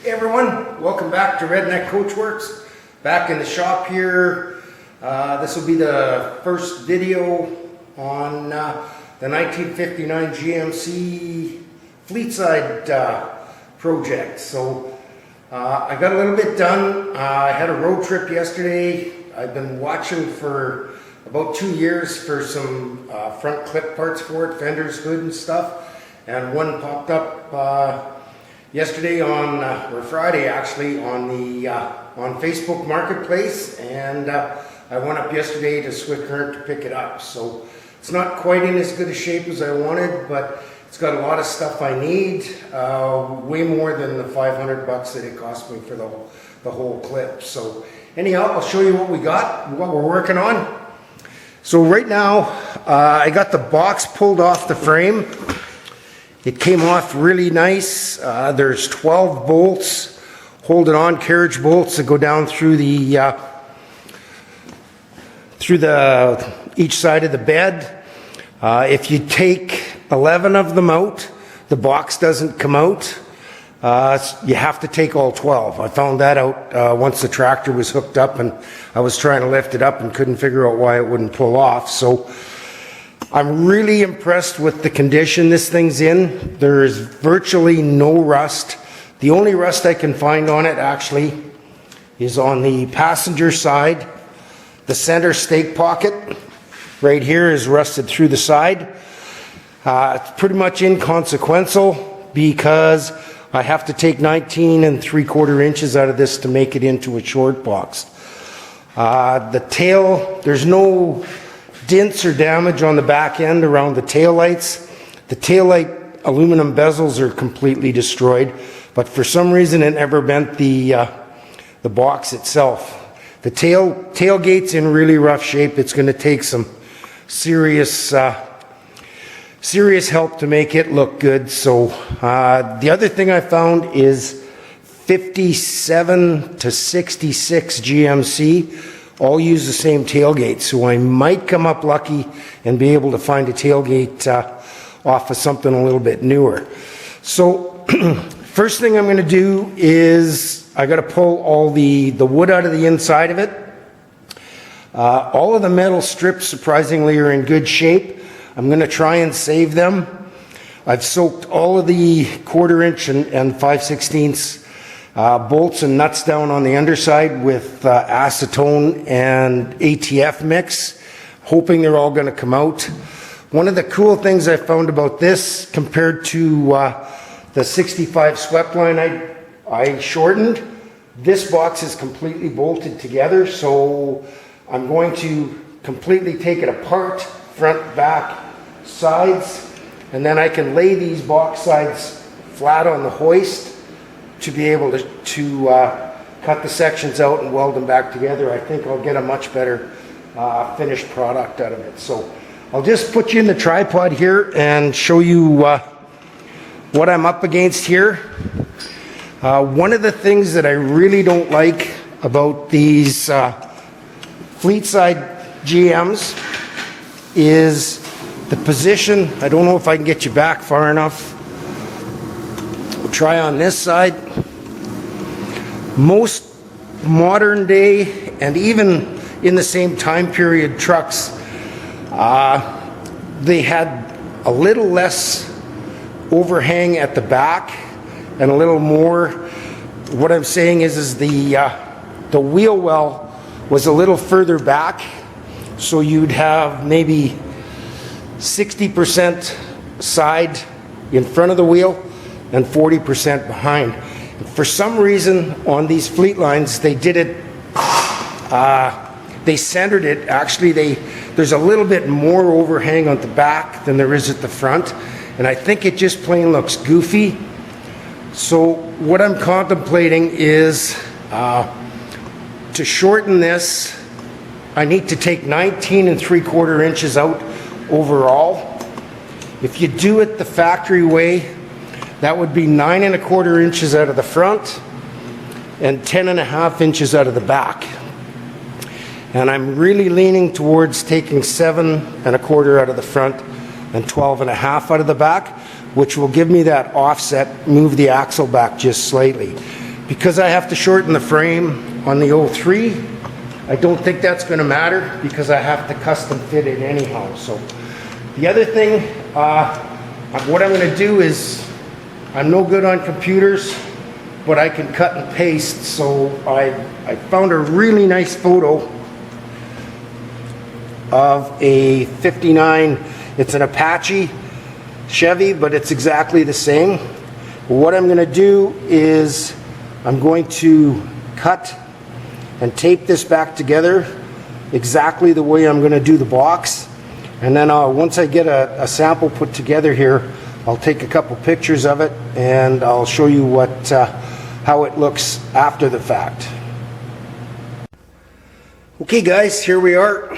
Hey everyone, welcome back to Redneck Coachworks. Back in the shop here. This will be the first video on the 1959 GMC Fleetside project. So I got a little bit done. I had a road trip yesterday. I've been watching for about 2 years for some front clip parts for it, fenders, hood and stuff. And one popped up yesterday or Friday actually on Facebook Marketplace, and I went up yesterday to Swift Current to pick it up. So it's not quite in as good a shape as I wanted, but it's got a lot of stuff I need, way more than the $500 that it cost me for the whole clip. So anyhow, I'll show you what we got, what we're working on. So right now, I got the box pulled off the frame. It came off really nice. There's 12 bolts holding on, carriage bolts that go down through each side of the bed. If you take 11 of them out, the box doesn't come out. You have to take all 12. I found that out once the tractor was hooked up and I was trying to lift it up and couldn't figure out why it wouldn't pull off. So I'm really impressed with the condition this thing's in. There's virtually no rust. The only rust I can find on it actually is on the passenger side. The center stake pocket right here is rusted through the side. It's pretty much inconsequential because I have to take 19 3/4 inches out of this to make it into a short box. The tail, there's no dents or damage on the back end around the tail lights. The tail light aluminum bezels are completely destroyed, but for some reason it never bent the box itself. The tailgate's in really rough shape. It's going to take some serious help to make it look good. So the other thing I found is 57 to 66 GMC all use the same tailgate, so I might come up lucky and be able to find a tailgate off of something a little bit newer. So first thing I'm going to do is I got to pull all the wood out of the inside of it. All of the metal strips surprisingly are in good shape. I'm going to try and save them. I've soaked all of the 1/4 inch and 5/16 bolts and nuts down on the underside with acetone and ATF mix, hoping they're all going to come out. One of the cool things I found about this compared to the 65 swept line I shortened, this box is completely bolted together, so I'm going to completely take it apart, front, back, sides, and then I can lay these box sides flat on the hoist to be able to cut the sections out and weld them back together. I think I'll get a much better finished product out of it. So I'll just put you in the tripod here and show you what I'm up against here. One of the things that I really don't like about these Fleetside GMs is the position. I don't know if I can get you back far enough. We'll try on this side. Most modern day and even in the same time period trucks, they had a little less overhang at the back and a little more. What I'm saying is the wheel well was a little further back, so you'd have maybe 60% side in front of the wheel and 40% behind. For some reason on these fleet lines they did it, they centered it. Actually there's a little bit more overhang on the back than there is at the front, and I think it just plain looks goofy. So what I'm contemplating is to shorten this. I need to take 19 3/4 inches out overall. If you do it the factory way, that would be 9 1/4 inches out of the front and 10 1/2 inches out of the back. And I'm really leaning towards taking 7 1/4 out of the front and 12 1/2 out of the back, which will give me that offset, move the axle back just slightly. Because I have to shorten the frame on the 03, I don't think that's going to matter because I have to custom fit it anyhow. So the other thing, what I'm going to do is, I'm no good on computers, but I can cut and paste. So I found a really nice photo of a 59, it's an Apache Chevy, but it's exactly the same. What I'm going to do is I'm going to cut and tape this back together exactly the way I'm going to do the box. And then once I get a sample put together here, I'll take a couple pictures of it and I'll show you how it looks after the fact. Okay guys, here we are.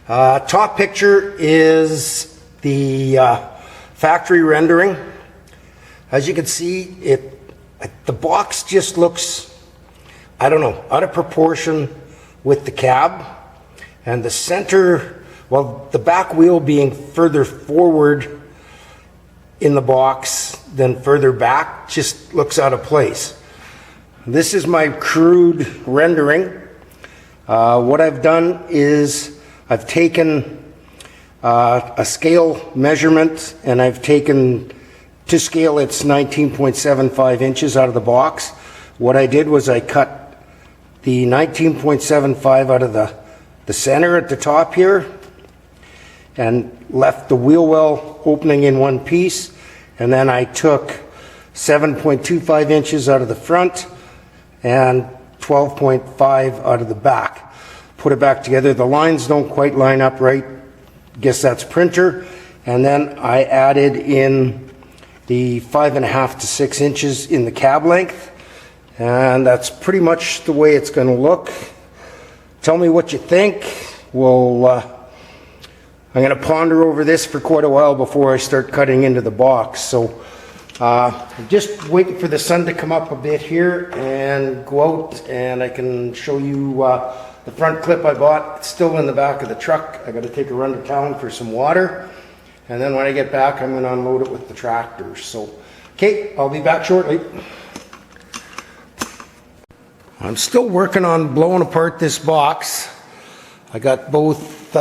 Top picture is the factory rendering. As you can see, the box just looks, I don't know, out of proportion with the cab. And the center, well, the back wheel being further forward in the box than further back just looks out of place. This is my crude rendering. What I've done is I've taken a scale measurement and I've taken, to scale, it's 19.75 inches out of the box. What I did was I cut the 19.75 out of the center at the top here and left the wheel well opening in one piece, and then I took 7.25 inches out of the front and 12.5 out of the back. Put it back together. The lines don't quite line up right. Guess that's printer. And then I added in the 5.5 to 6 inches in the cab length. And that's pretty much the way it's going to look. Tell me what you think. Well, I'm going to ponder over this for quite a while before I start cutting into the box. So I'm just waiting for the sun to come up a bit here and go out, and I can show you the front clip I bought. It's still in the back of the truck. I got to take a run to town for some water, and then when I get back I'm going to unload it with the tractor. So okay, I'll be back shortly. I'm still working on blowing apart this box. I got both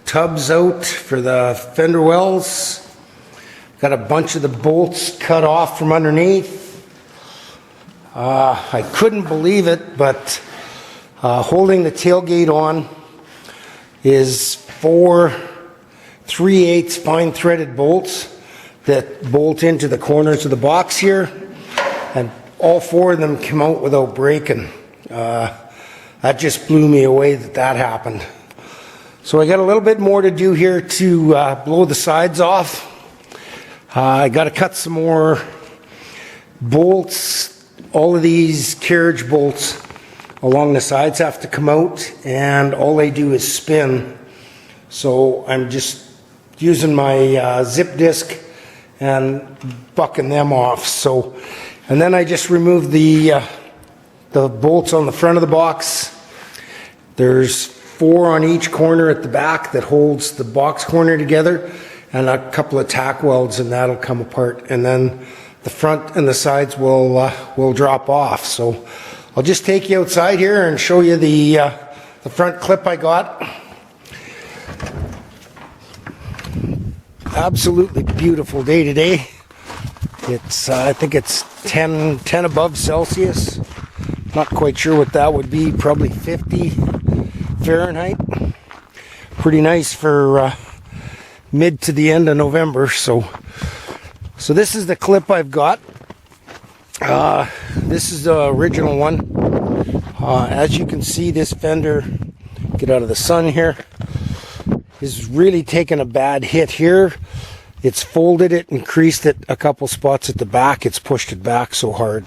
tubs out for the fender wells. Got a bunch of the bolts cut off from underneath. I couldn't believe it, but holding the tailgate on is 4 3/8 fine threaded bolts that bolt into the corners of the box here, and all 4 of them come out without breaking. That just blew me away that happened. So I got a little bit more to do here to blow the sides off. I got to cut some more bolts. All of these carriage bolts along the sides have to come out, and all they do is spin. So I'm just using my zip disc and bucking them off. So, and then I just remove the bolts on the front of the box. There's 4 on each corner at the back that holds the box corner together, and a couple of tack welds, and that'll come apart, and then the front and the sides will drop off. So I'll just take you outside here and show you the front clip I got. Absolutely beautiful day today. It's I think it's 10 above Celsius. Not quite sure what that would be. Probably 50 Fahrenheit. Pretty nice for mid to the end of November. So this is the clip I've got. This is the original one. As you can see, this fender, get out of the sun here, is really taking a bad hit here. It's folded it and creased it a couple spots at the back. It's pushed it back so hard.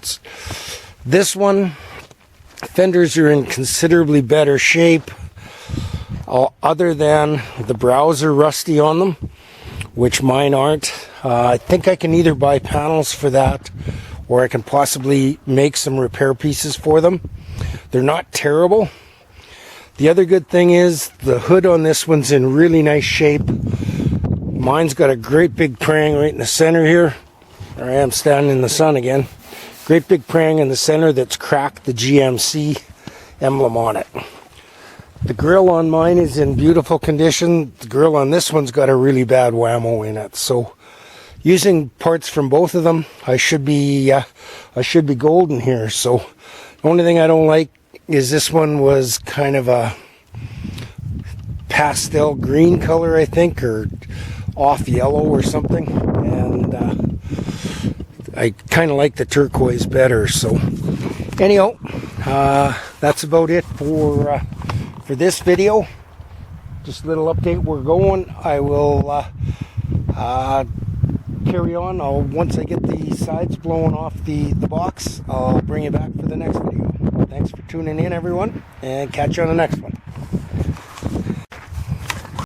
This one, fenders are in considerably better shape, other than the brows are rusty on them, which mine aren't. I think I can either buy panels for that, or I can possibly make some repair pieces for them. They're not terrible. The other good thing is the hood on this one's in really nice shape. Mine's got a great big prang right in the center here. There I am standing in the sun again. Great big prang in the center that's cracked the GMC emblem on it. The grill on mine is in beautiful condition. The grill on this one's got a really bad whammo in it. So using parts from both of them, I should be golden here. So the only thing I don't like is this one was kind of a pastel green color, I think, or off yellow or something. And I kind of like the turquoise better. So anyhow, that's about it for this video. Just a little update. We're going. I will carry on. Once I get the sides blown off the box, I'll bring you back for the next video. Thanks for tuning in, everyone, and catch you on the next one.